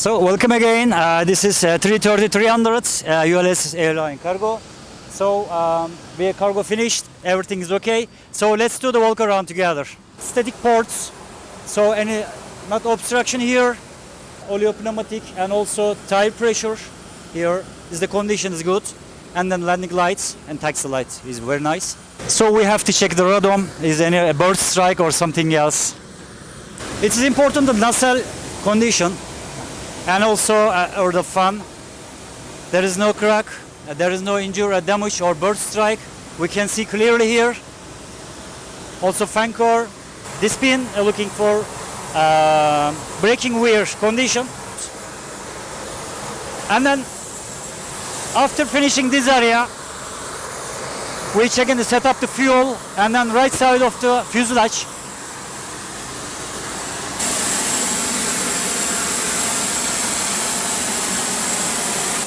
So welcome again. This is 330-300 ULS Airline Cargo. So we have cargo finished. Everything is okay. So let's do the walk around together. Static ports. So any not obstruction here. Oleo pneumatic and also tire pressure here. The condition is good. And then landing lights and taxi lights is very nice. So we have to check the radome. Is any a bird strike or something else? It is important the nacelle condition and also or the fan. There is no crack, there is no injury, damage or bird strike. We can see clearly here. Also fan core. This pin looking for braking wear condition. And then after finishing this area, we check in to set up the fuel and then right side of the fuselage.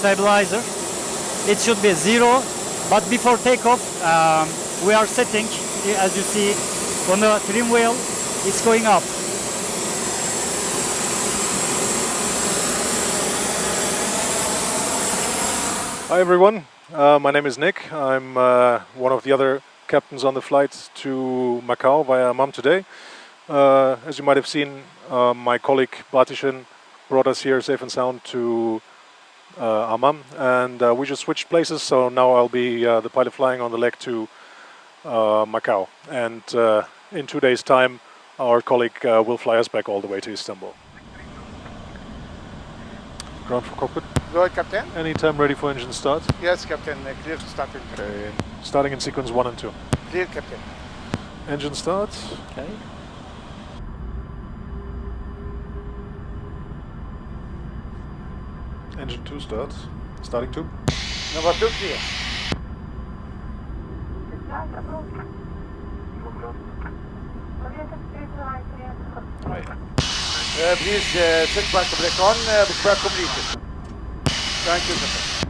Stabilizer. It should be 0, but before takeoff, we are setting, as you see, on the trim wheel, it's going up. Hi everyone, my name is Nick. I'm one of the other captains on the flight to Macau via Amman today. As you might have seen, my colleague Batishin brought us here safe and sound to Amman, and we just switched places, so now I'll be the pilot flying on the leg to Macau, and in 2 days time our colleague will fly us back all the way to Istanbul. Ground for cockpit. Go ahead, Captain. Anytime ready for engine start. Yes, Captain. Clear to start. Okay. Starting in sequence 1 and 2. Clear, Captain. Engine start. Okay. Engine 2 starts. Starting 2. Number 2 clear. Right. Please sit back brake on, back completed. Thank you, Captain.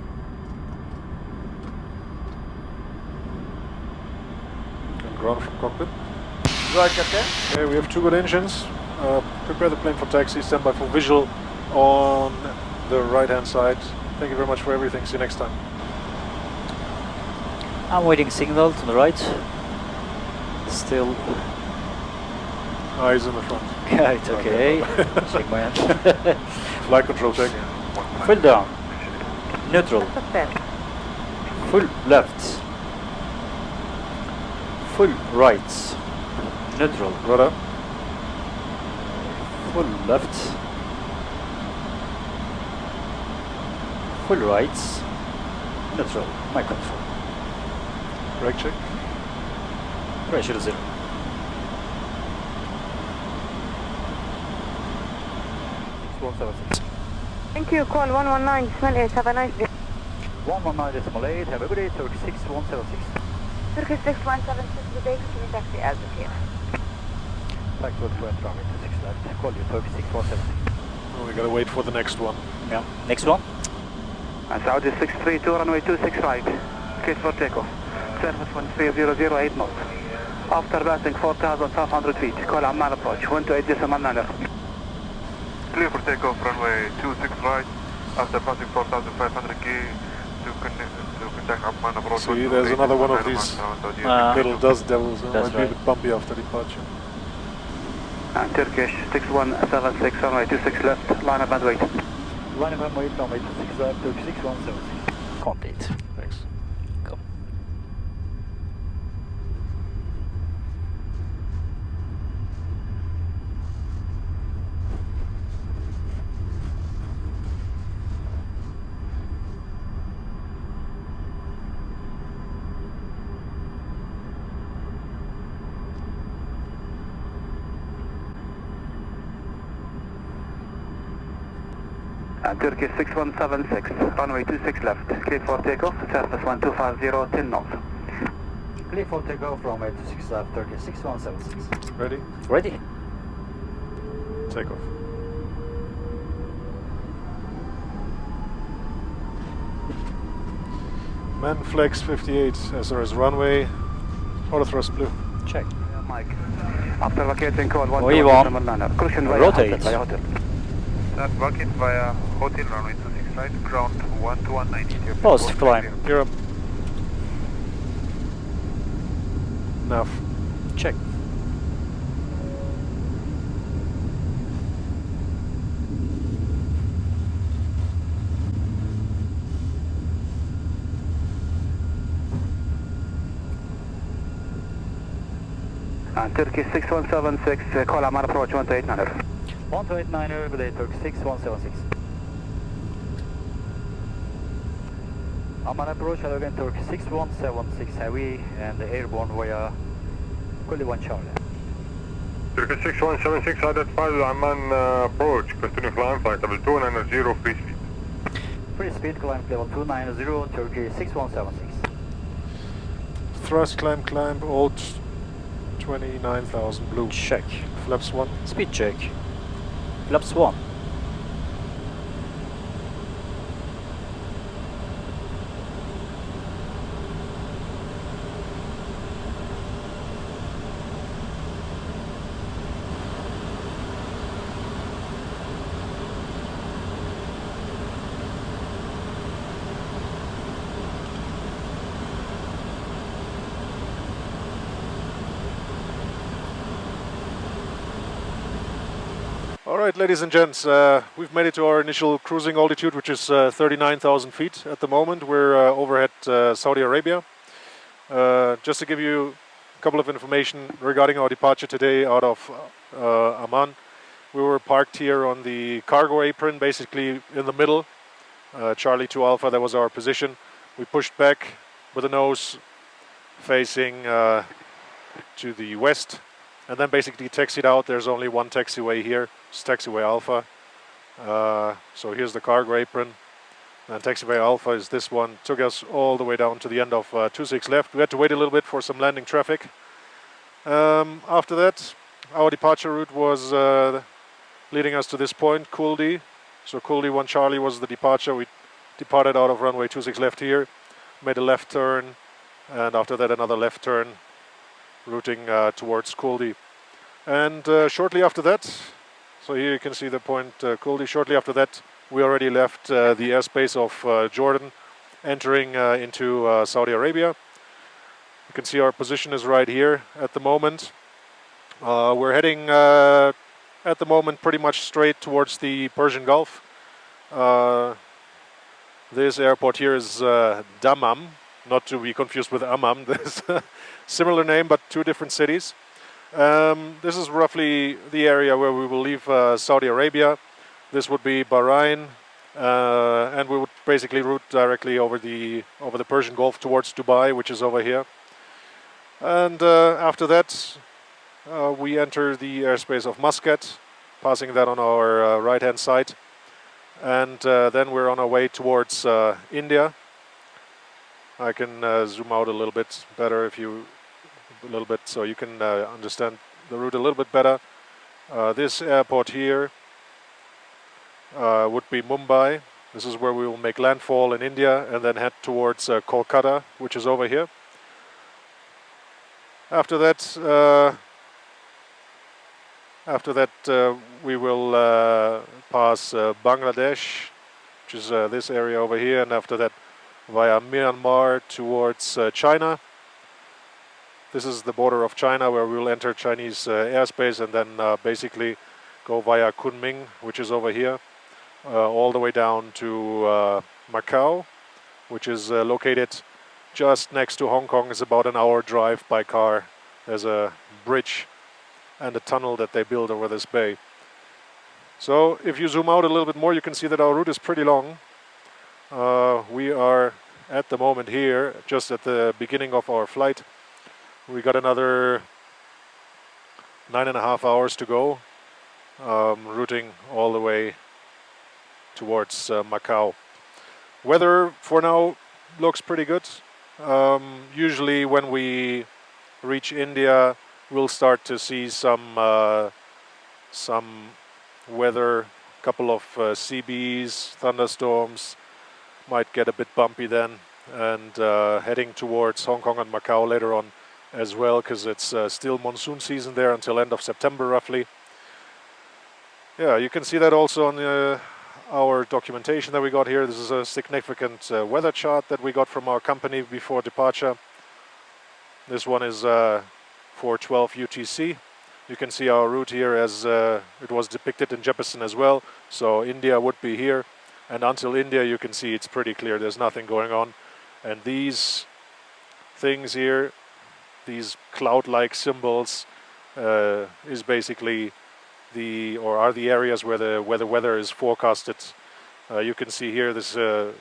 And ground from cockpit. Go ahead, Captain. Okay, we have 2 good engines. Prepare the plane for taxi. Stand by for visual on the right hand side. Thank you very much for everything. See you next time. I'm waiting signal to the right. Still. Eyes in the front. Yeah, it's okay. Check my hand. Flight control check. Full down. Neutral. Full left. Full right. Neutral. Rudder. Full left. Full right. Neutral. My control. Brake check. Pressure 0. Thank you. Call 119.8. Have a nice day. 119.8. Have a good day. Turkish 6176. Turkish 6176. Good day. Can you taxi as okay? Back to the front runway 26 left. Call you Turkish 6176. Oh, we gotta wait for the next one. Yeah. Next one. Saudi 632, runway 26 right. Case for takeoff. Surface 1300 knots. After passing 4,500 feet, call Amman approach. 128.9. Clear for takeoff, runway 26 right. After passing 4,500 key to contact Amman approach. See, there's another one of these little dust devils. Might be a bit bumpy after departure. Turkish 6176, runway 26 left. Line up and wait. Line up and wait, runway 26 left, Turkish 6176. Complete. Thanks. Go. Turkish 6176, runway 26 left. Clear for takeoff, surface 1250, 10 knots. Clear for takeoff, runway 26 left, Turkish 6176. Ready? Ready? Takeoff. Man flex 58, SRS runway, auto thrust blue. Check. Mike. After vacating call 1 Rotate. Cushion via Rotate. hotel. Start walking via hotel runway 26 right, ground 12190. Positive climb. Europe. Nav. Check. Turkish 6176, call Amman approach 12890. 1289, good day, Turkish 6176. Amman approach, hello again, Turkish 6176 heavy and airborne via Kulli 1 Charlie. Turkish 6176 identified with Amman approach, continue climb flight level 290 free speed. Free speed, climb level 290, Turkish 6176. Thrust climb, old 29,000 blue. Check. Flaps 1. Speed check. Flaps 1. Alright, ladies and gents, we've made it to our initial cruising altitude, which is 39,000 feet at the moment. We're over at Saudi Arabia. Just to give you a couple of information regarding our departure today out of Amman. We were parked here on the cargo apron, basically in the middle. Charlie 2 Alpha, that was our position. We pushed back with the nose facing to the west, and then basically taxied out. There's only one taxiway here. It's taxiway Alpha. So here's the cargo apron. And taxiway Alpha is this one. Took us all the way down to the end of 26 left. We had to wait a little bit for some landing traffic. After that, our departure route was leading us to this point, Kuldi. So Kuldi 1 Charlie was the departure. We departed out of runway 26 left here, made a left turn, and after that another left turn, routing towards Kuldi. And shortly after that, so here you can see the point Kuldi. Shortly after that, we already left the airspace of Jordan, entering into Saudi Arabia. You can see our position is right here at the moment. We're heading at the moment pretty much straight towards the Persian Gulf. This airport here is Dammam, not to be confused with Amman. There's a similar name, but two different cities. This is roughly the area where we will leave Saudi Arabia. This would be Bahrain, and we would basically route directly over the Persian Gulf towards Dubai, which is over here. And after that, we enter the airspace of Muscat, passing that on our right-hand side. And then we're on our way towards India. I can zoom out a little bit better so you can understand the route a little bit better. This airport here would be Mumbai. This is where we will make landfall in India and then head towards Kolkata, which is over here. After that, we will pass Bangladesh, which is this area over here, and after that via Myanmar towards China. This is the border of China where we will enter Chinese airspace and then basically go via Kunming, which is over here, all the way down to Macau, which is located just next to Hong Kong. It's about an hour drive by car. There's a bridge and a tunnel that they built over this bay. So if you zoom out a little bit more, you can see that our route is pretty long. We are at the moment here, just at the beginning of our flight. We got another 9.5 hours to go, routing all the way towards Macau. Weather for now looks pretty good. Usually when we reach India, we'll start to see some weather, couple of CBs, thunderstorms, might get a bit bumpy then, and heading towards Hong Kong and Macau later on as well, because it's still monsoon season there until end of September roughly. Yeah, you can see that also on our documentation that we got here. This is a significant weather chart that we got from our company before departure. This one is 412 UTC. You can see our route here as it was depicted in Jeppesen as well. So India would be here. And until India, you can see it's pretty clear. There's nothing going on. And these things here, these cloud-like symbols, is basically are the areas where the weather is forecasted. You can see here this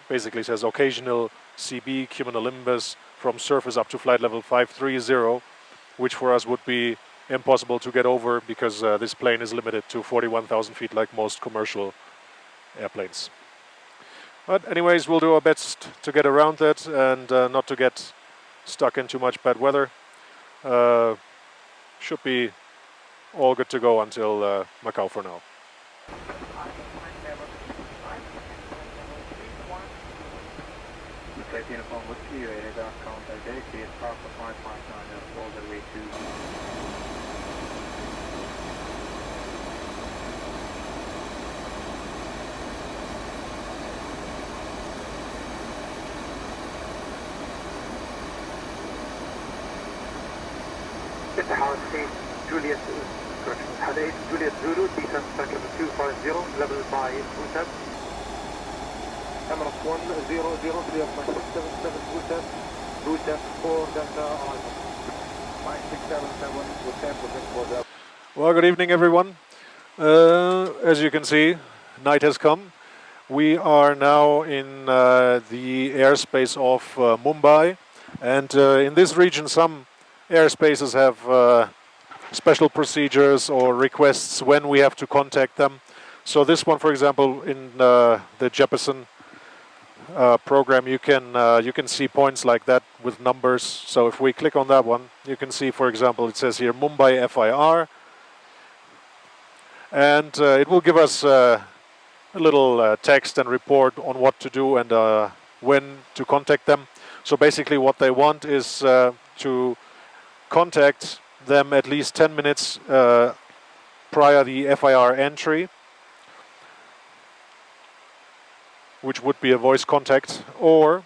basically says occasional CB cumulonimbus from surface up to flight level 530, which for us would be impossible to get over because this plane is limited to 41,000 feet like most commercial airplanes. But anyways, we'll do our best to get around that and not to get stuck in too much bad weather. Should be all good to go until Macau for now. Juliet, correction, Juliet Zulu, descent cycle 250, level by Bhutan. Emirates 100, 377 Bhutan, Bhutan 4 Delta arrival. 5677 Bhutan, Well, good evening everyone. As you can see, night has come. We are now in the airspace of Mumbai, and in this region some airspaces have special procedures or requests when we have to contact them. So this one, for example, in the Jeppesen program, you can see points like that with numbers. So if we click on that one, you can see, for example, it says here Mumbai FIR, and it will give us a little text and report on what to do and when to contact them. So basically what they want is to contact them at least 10 minutes prior the FIR entry, which would be a voice contact, or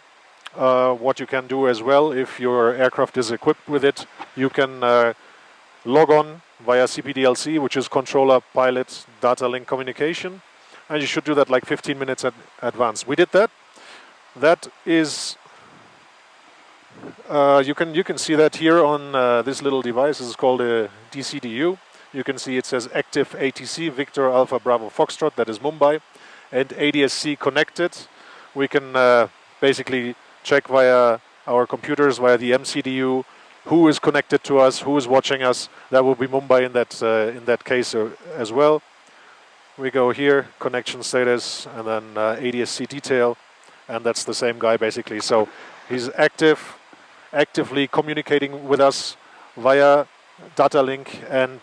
what you can do as well, if your aircraft is equipped with it, you can log on via CPDLC, which is controller pilot data link communication, and you should do that like 15 minutes in advance. We did that. That is you can see that here on this little device. This is called a DCDU. You can see it says active ATC Victor Alpha Bravo Foxtrot, that is Mumbai, and ADSC connected. We can basically check via our computers, via the MCDU, who is connected to us, who is watching us. That will be Mumbai in that case as well. We go here, connection status, and then ADSC detail, and that's the same guy basically. So he's actively communicating with us via data link and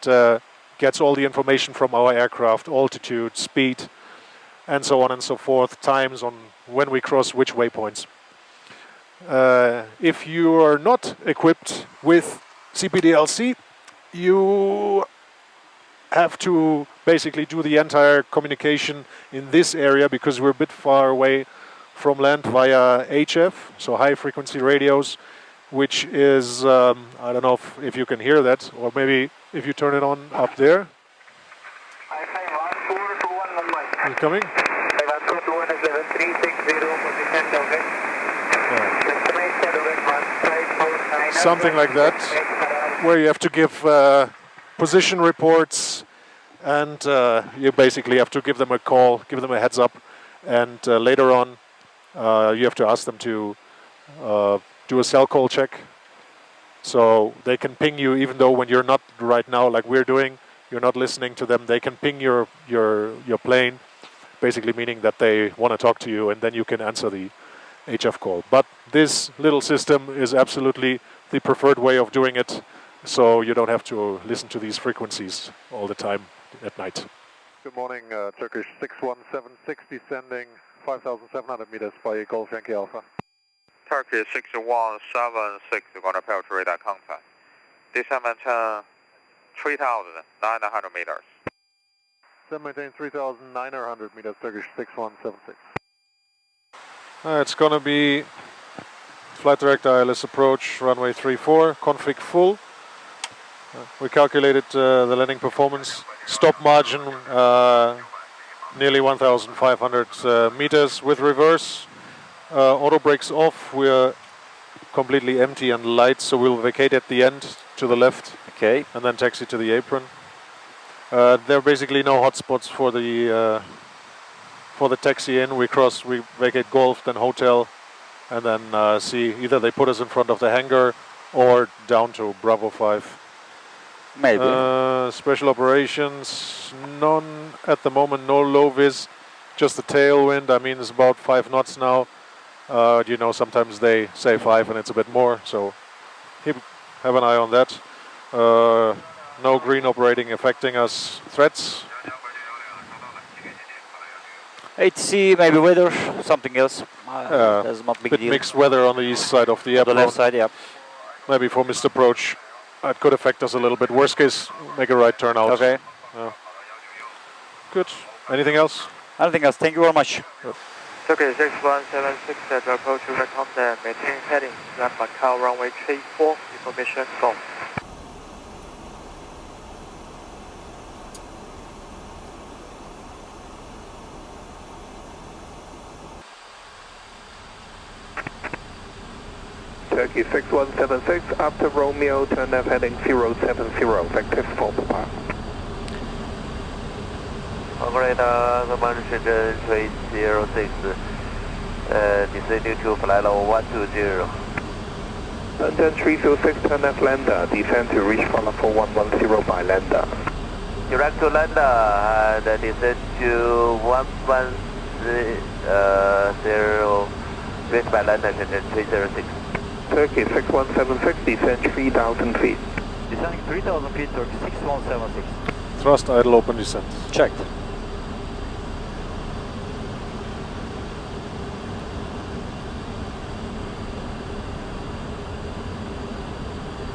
gets all the information from our aircraft, altitude, speed, and so on and so forth, times on when we cross which waypoints. If you are not equipped with CPDLC, you have to basically do the entire communication in this area because we're a bit far away from land via HF, so high frequency radios, which is, I don't know if you can hear that, or maybe if you turn it on up there. You coming? Something like that, where you have to give position reports, and you basically have to give them a call, give them a heads up, and later on you have to ask them to do a cell call check, so they can ping you even though when you're not right now, like we're doing, you're not listening to them. They can ping your plane, basically meaning that they want to talk to you, and then you can answer the HF call. But this little system is absolutely the preferred way of doing it, so you don't have to listen to these frequencies all the time at night. Good morning, Turkish 61760 descending 5,700 meters by Golf Yankee Alpha. Turkish 6176 going to approach radar contact. Descent 3,900 meters. maintain 3,900 meters, Turkish 6176. It's gonna be flight director ILS approach, runway 34, config full. We calculated the landing performance, stop margin nearly 1,500 meters with reverse. Auto brakes off, we're completely empty and light, so we'll vacate at the end to the left. Okay. And then taxi to the apron. There are basically no hotspots for the taxi in. We vacate golf, then hotel, and then see either they put us in front of the hangar or down to Bravo 5. Maybe. Special operations, none at the moment, no low vis, just the tailwind. I mean, it's about 5 knots now. You know, sometimes they say 5 and it's a bit more, so have an eye on that. No green operating affecting us. Threats? ATC, maybe weather, something else. That's not big bit deal. mixed weather on the east side of the On the airport. left side, yeah. Maybe for missed approach. It could affect us a little bit. Worst case, make a right turn out. Okay. Good. Anything else? Anything else? Thank you very much. Turkish 6176 to approach Shymkent, maintain heading left Macau, runway 34, information go. Turkey 6176, after Romeo, turn left heading 070, vector 4 Papa. Operator, command Shymkent 306, descending to flight level 120. London 306, turn left lander, descend to reach flight level 110 by lander. Direct to lander, and descend to 110, reach by lander, Shymkent 306. Turkey 6176, descend 3,000 feet. Descending 3,000 feet, Turkey 6176. Thrust, idle, open descent. Checked.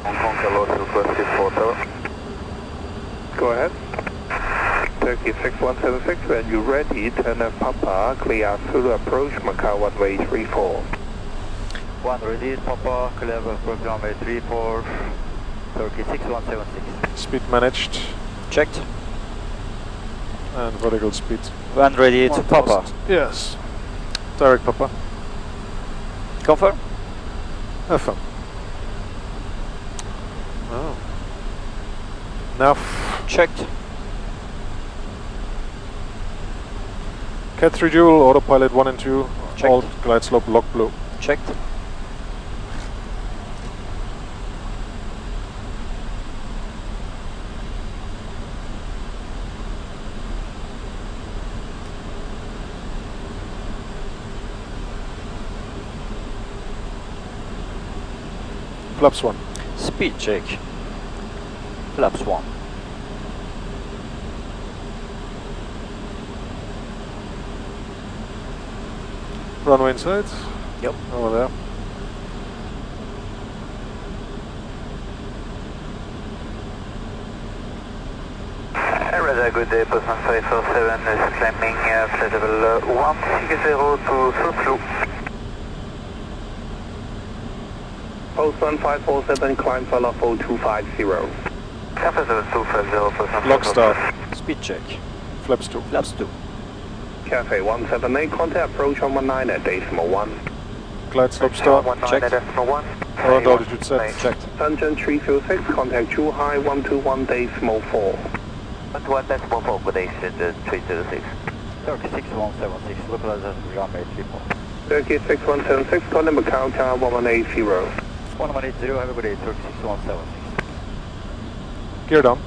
Hong Kong hello to 24. Go ahead. Turkey 6176, when you're ready, turn left Papa, clear through approach Macau runway 34. One ready, Papa, clear approach runway 34, Turkey 6176. Speed managed. Checked. And vertical speed. One ready to Papa. Yes. Direct Papa. Confirm. FM. Oh. Nav. Checked. Cat 3 dual, autopilot 1 and 2. Checked. All glide slope lock blue. Checked. Flaps 1. Speed check. Flaps 1. Runway inside. Yep. Over there. Radar, good day, Postman 547 is climbing flight level 160 to Soslo. Postman 547, climb flight level 250. Cafe 250, Postman Lock start. Speed check. Flaps 2. Flaps 2. Cafe 178, contact approach 119 at decimal 1. Glide slope start. 19 decimal 1. Current altitude set. Checked. London 306, contact Chu High 121 decimal 4. 1 decimal 4, good day, 306. Turkey 6176, localize as runway 34. Turkey 6176, contact Macau Tower 1180. 1180, have a good day, Turkey 6176. Gear down.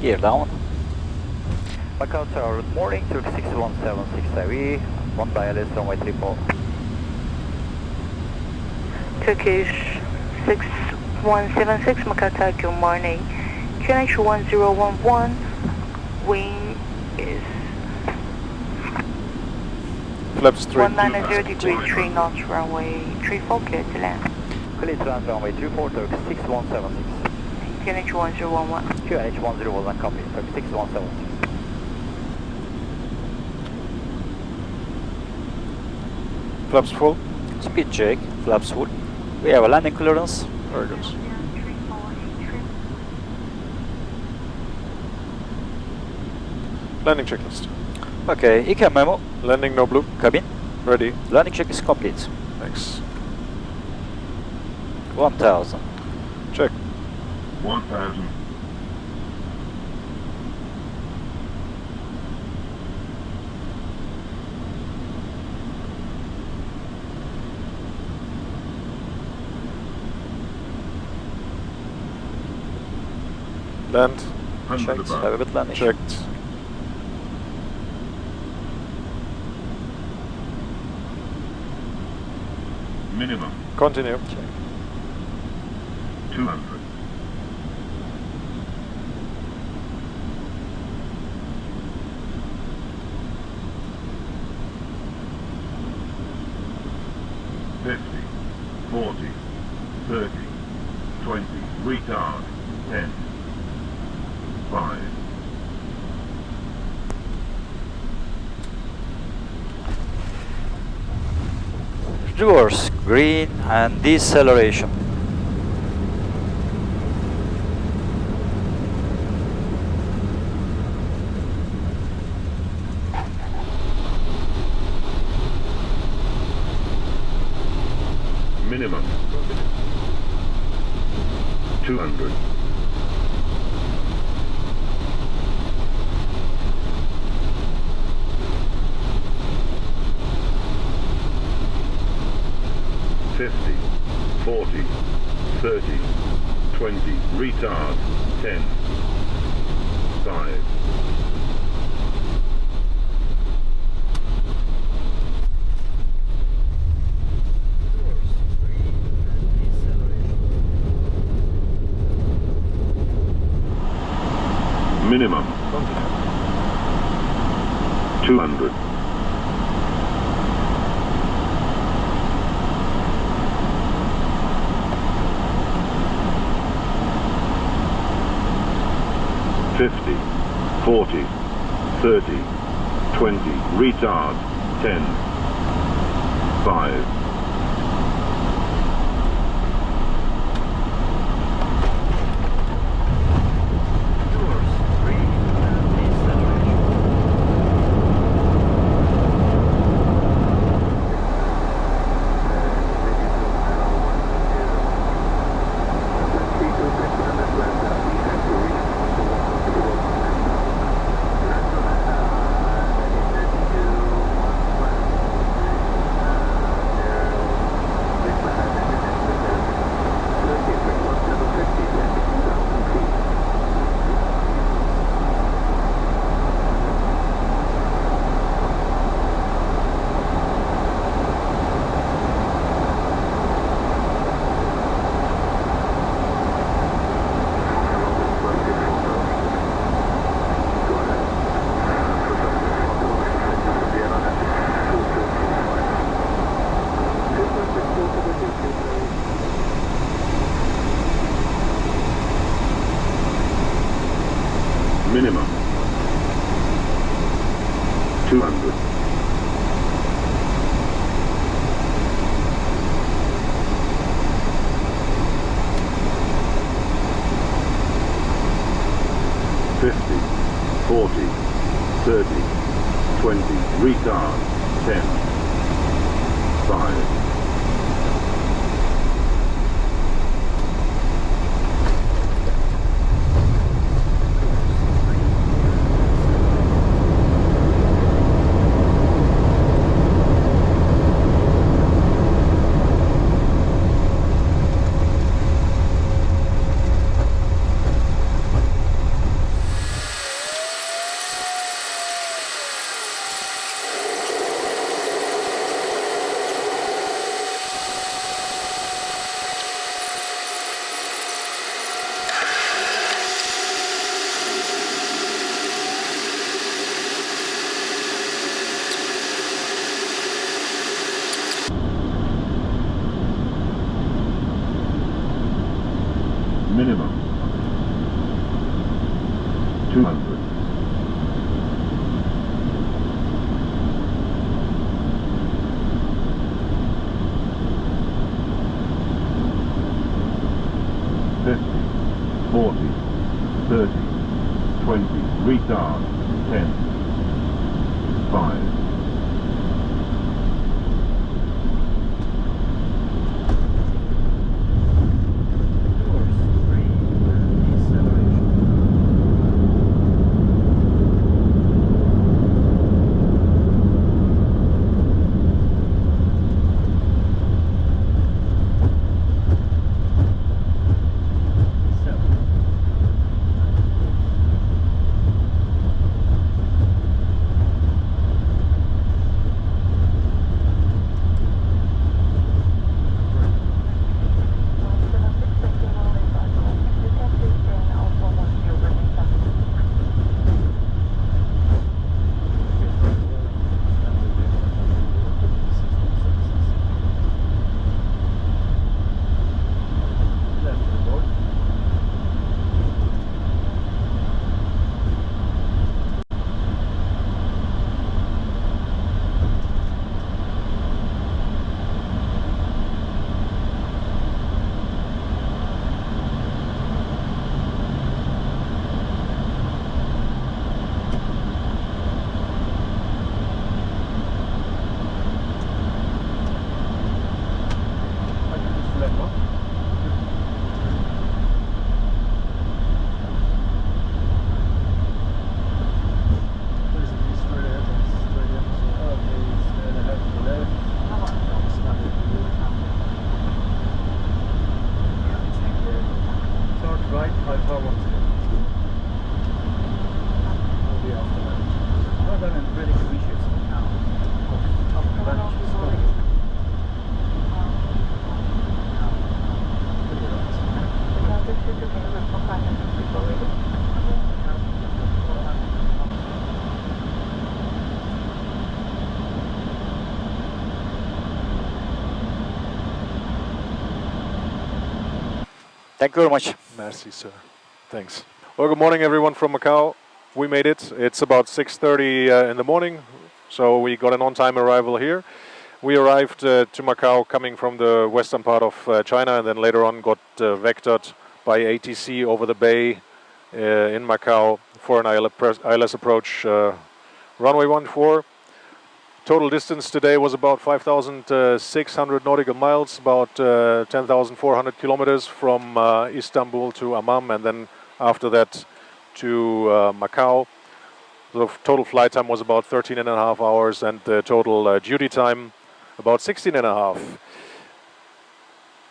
Gear down. Macau Tower, good morning, Turkey 6176 IE, 1 ILS runway 34. Turkish 6176, Macau Tower, good morning. QNH 1011, wind is Flaps 3. 190 degrees, 3 knots, runway 34, clear to land. Clear to land runway 34, Turkey 6176. QNH 1011. QNH 1011, copy. Turkish 6176. Flaps full. Speed check, flaps full. We have a landing clearance. Very good. Landing checklist. Okay, ICAM memo. Landing no blue. Cabin. Ready. Landing check is complete. Thanks. 1000. Check. 1000. Land. Checked. Have a good landing. Checked. Minimum Continue. 200. $50, 40, 30, 20, retard, 10, 5. Reverse, green, and deceleration. Minimum 200. $50, 40, 30, 20, retard, 10, 5. Minimum 200. $50, 40, 30, 20, retard, 10, 5. Minimum 200. $50, 40, 30, 20, retard, 10, 5. Minimum 200. $50, $40, $30, $20, retard, $10, $5. Thank you very much. Merci, sir. Thanks. Well, good morning, everyone from Macau. We made it. It's about 6:30 in the morning, so we got an on-time arrival here. We arrived to Macau coming from the western part of China, and then later on got vectored by ATC over the bay in Macau for an ILS approach runway 14. Total distance today was about 5,600 nautical miles, about 10,400 kilometers from Istanbul to Amman, and then after that to Macau. The total flight time was about 13 and a half hours, and the total duty time about 16 and a half.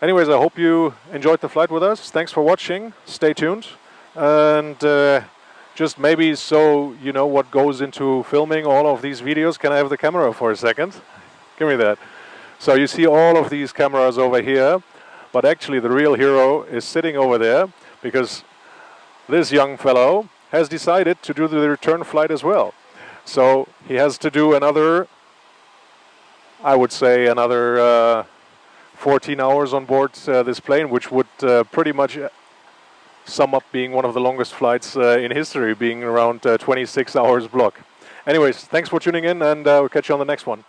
Anyways, I hope you enjoyed the flight with us. Thanks for watching. Stay tuned. And just maybe so you know what goes into filming all of these videos, can I have the camera for a second? Give me that. So you see all of these cameras over here, but actually the real hero is sitting over there, because this young fellow has decided to do the return flight as well. So he has to do another, I would say another 14 hours on board this plane, which would pretty much sum up being one of the longest flights in history, being around 26 hours block. Anyways, thanks for tuning in, and we'll catch you on the next one.